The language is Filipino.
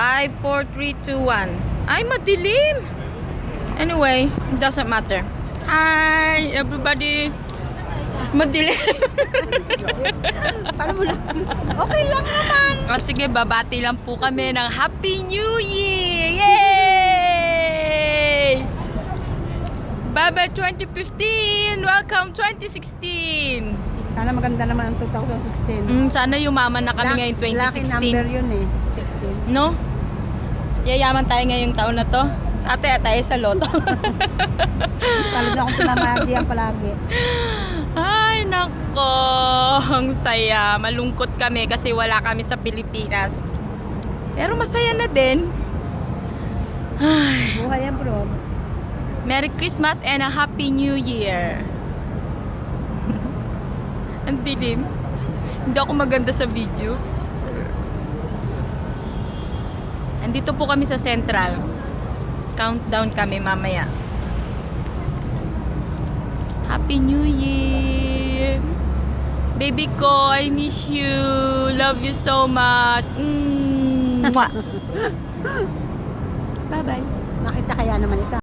5, 4, 3, 2, 1. Ay, madilim! Anyway, it doesn't matter. Hi, everybody! Madilim! Paano mo lang? Okay lang naman. At sige, babati lang po kami ng Happy New Year! Yay! Bye-bye 2015! Welcome 2016! Sana maganda naman ang 2016. Sana yumaman na kami ngayong Lucky number 2016. yun eh. 16. No? Yayaman tayo ngayong taon na to. Ate, tayo sa loto. Talaga akong pinamahadihan palagi. Ay, nako. Ang saya. Malungkot kami kasi wala kami sa Pilipinas. Pero masaya na din. Ay, Buhay abroad. Merry Christmas and a Happy New Year. Ang dilim. Hindi ako maganda sa video. Andito po kami sa Central. Countdown kami mamaya. Happy New Year! Baby ko, I miss you. Love you so much. Mwah. Bye-bye. Nakita kaya naman ikaw.